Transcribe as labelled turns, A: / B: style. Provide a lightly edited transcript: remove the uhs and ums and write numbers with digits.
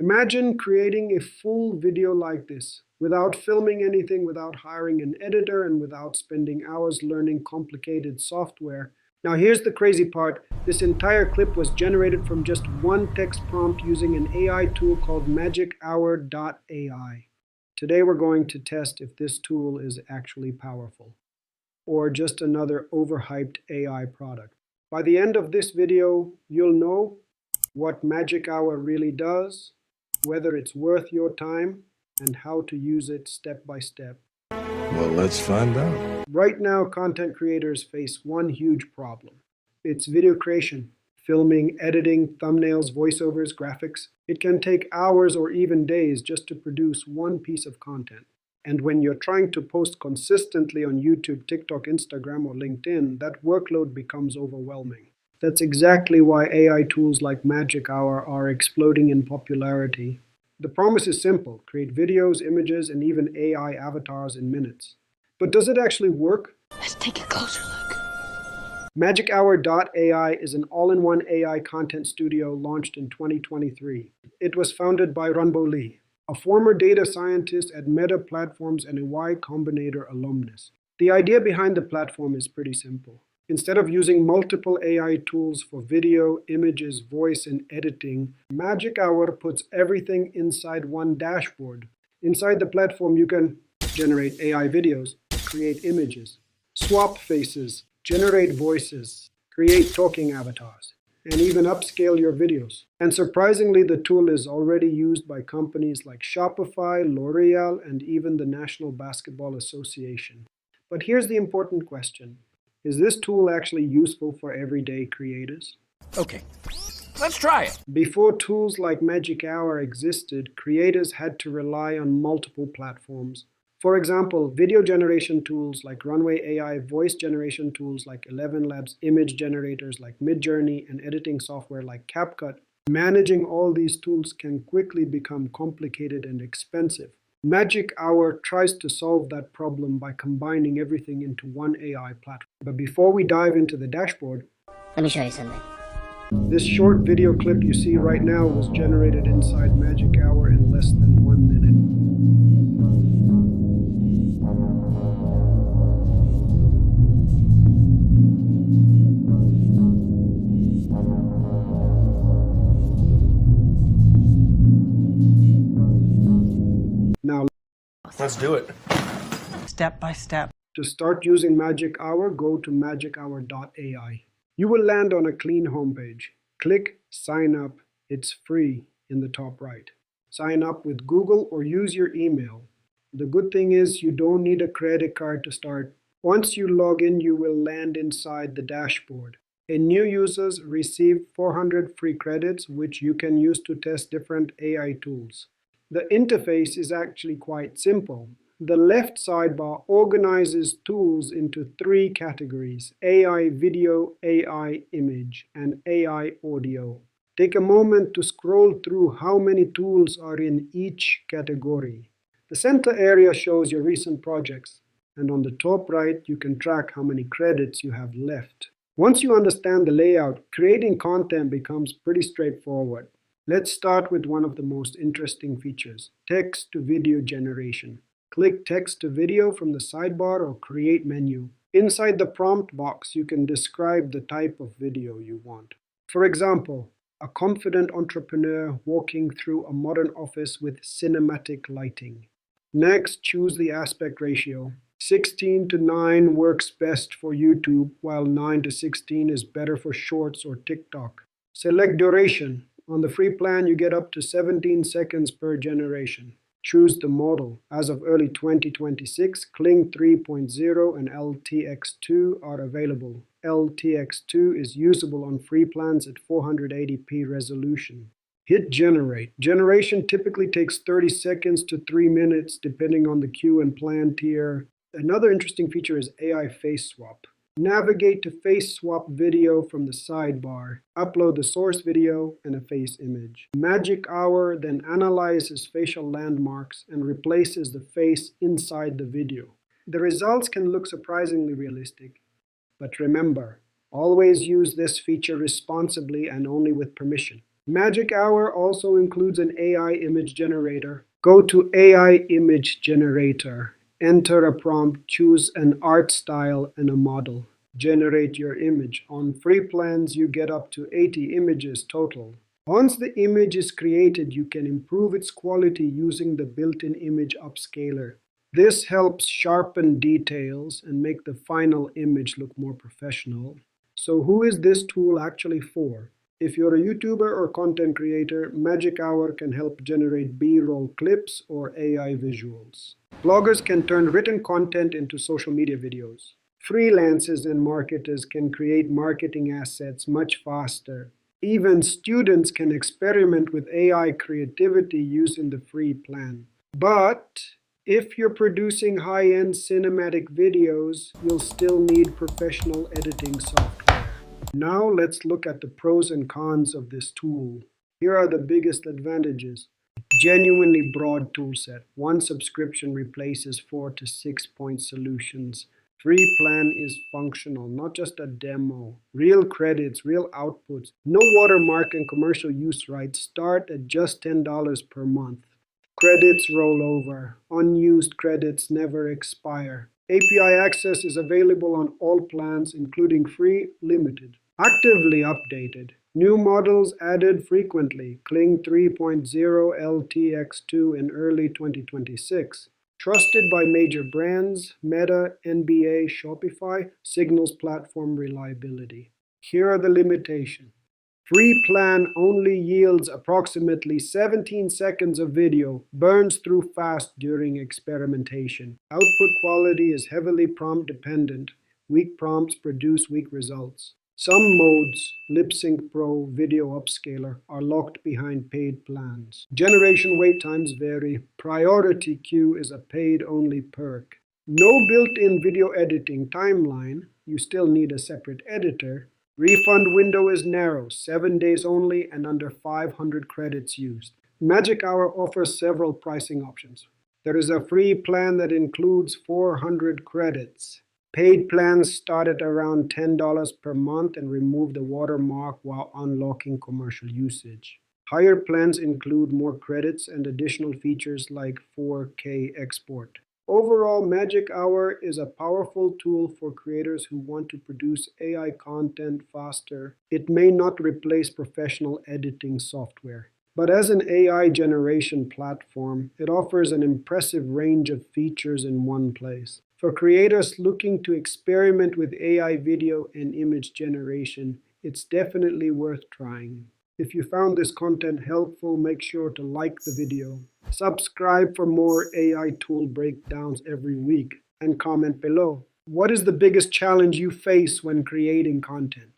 A: Imagine creating a full video like this, without filming anything, without hiring an editor, and without spending hours learning complicated software. Now here's the crazy part. This entire clip was generated from just one text prompt using an AI tool called MagicHour AI. Today we're going to test if this tool is actually powerful, or just another overhyped AI product. By the end of this video, you'll know what MagicHour really does, whether it's worth your time, and how to use it step by step.
B: Well, let's find out.
A: Right now, content creators face one huge problem. It's video creation. Filming, editing, thumbnails, voiceovers, graphics. It can take hours or even days just to produce one piece of content. And when you're trying to post consistently on YouTube, TikTok, Instagram, or LinkedIn, that workload becomes overwhelming. That's exactly why AI tools like MagicHour are exploding in popularity. The promise is simple: create videos, images, and even AI avatars in minutes. But does it actually work?
C: Let's take a closer look.
A: MagicHour AI is an all-in-one AI content studio launched in 2023. It was founded by Runbo Lee, a former data scientist at Meta Platforms and a Y Combinator alumnus. The idea behind the platform is pretty simple. Instead of using multiple AI tools for video, images, voice, and editing, MagicHour puts everything inside one dashboard. Inside the platform, you can generate AI videos, create images, swap faces, generate voices, create talking avatars, and even upscale your videos. And surprisingly, the tool is already used by companies like Shopify, L'Oreal, and even the National Basketball Association. But here's the important question. Is this tool actually useful for everyday creators?
D: Okay, let's try it.
A: Before tools like MagicHour existed, creators had to rely on multiple platforms. For example, video generation tools like Runway AI, voice generation tools like 11 Labs, image generators like Midjourney, and editing software like CapCut. Managing all these tools can quickly become complicated and expensive. MagicHour tries to solve that problem by combining everything into one AI platform. But before we dive into the dashboard,
C: Let me show you something.
A: this short video clip you see right now was generated inside MagicHour in less than 1 minute. Now,
D: Let's do it.
E: Step by step.
A: to start using MagicHour, go to MagicHour AI. You will land on a clean homepage. Click Sign Up. It's free in the top right. Sign up with Google or use your email. The good thing is you don't need a credit card to start. Once you log in, you will land inside the dashboard. And new users receive 400 free credits, which you can use to test different AI tools. The interface is actually quite simple. The left sidebar organizes tools into 3 categories: AI video, AI image, and AI audio. Take a moment to scroll through how many tools are in each category. The center area shows your recent projects, and on the top right, you can track how many credits you have left. Once you understand the layout, creating content becomes pretty straightforward. Let's start with one of the most interesting features: text-to-video generation. Click Text to Video from the sidebar or Create menu. Inside the prompt box, you can describe the type of video you want. For example, a confident entrepreneur walking through a modern office with cinematic lighting. Next, choose the aspect ratio. 16:9 works best for YouTube, while 9:16 is better for Shorts or TikTok. Select duration. On the free plan, you get up to 17 seconds per generation. Choose the model. As of early 2026, Kling 3.0 and LTX2 are available. LTX2 is usable on free plans at 480p resolution. Hit Generate. Generation typically takes 30 seconds to 3 minutes depending on the queue and plan tier. Another interesting feature is AI Face Swap. Navigate to Face Swap Video from the sidebar. Upload the source video and a face image. MagicHour then analyzes facial landmarks and replaces the face inside the video. The results can look surprisingly realistic. But remember, always use this feature responsibly and only with permission. MagicHour also includes an AI image generator. Go to AI image generator, enter a prompt, choose an art style and a model. Generate your image. On free plans, you get up to 80 images total. Once the image is created, you can improve its quality using the built-in image upscaler. This helps sharpen details and make the final image look more professional. So who is this tool actually for? If you're a YouTuber or content creator, MagicHour can help generate B-roll clips or AI visuals. Bloggers can turn written content into social media videos. Freelancers and marketers can create marketing assets much faster. Even students can experiment with AI creativity using the free plan. But if you're producing high-end cinematic videos, you'll still need professional editing software. Now let's look at the pros and cons of this tool. Here are the biggest advantages. Genuinely broad toolset. One subscription replaces 4 to 6 point solutions. Free plan is functional, not just a demo. Real credits, real outputs. No watermark and commercial use rights. Start at just $10 per month. Credits roll over. Unused credits never expire. API access is available on all plans, including free, limited. Actively updated. New models added frequently. Kling 3.0 LTX2 in early 2026. Trusted by major brands, Meta, NBA, Shopify, signals platform reliability. Here are the limitations. Free plan only yields approximately 17 seconds of video, burns through fast during experimentation. Output quality is heavily prompt dependent. Weak prompts produce weak results. Some modes, Lip Sync Pro, Video Upscaler, are locked behind paid plans. Generation wait times vary. Priority queue is a paid-only perk. No built-in video editing timeline. You still need a separate editor. Refund window is narrow, 7 days only and under 500 credits used. MagicHour offers several pricing options. There is a free plan that includes 400 credits. Paid plans start at around $10 per month and remove the watermark while unlocking commercial usage. Higher plans include more credits and additional features like 4K export. Overall, MagicHour is a powerful tool for creators who want to produce AI content faster. It may not replace professional editing software, but as an AI generation platform, it offers an impressive range of features in one place. For creators looking to experiment with AI video and image generation, it's definitely worth trying. If you found this content helpful, make sure to like the video, subscribe for more AI tool breakdowns every week, and comment below. What is the biggest challenge you face when creating content?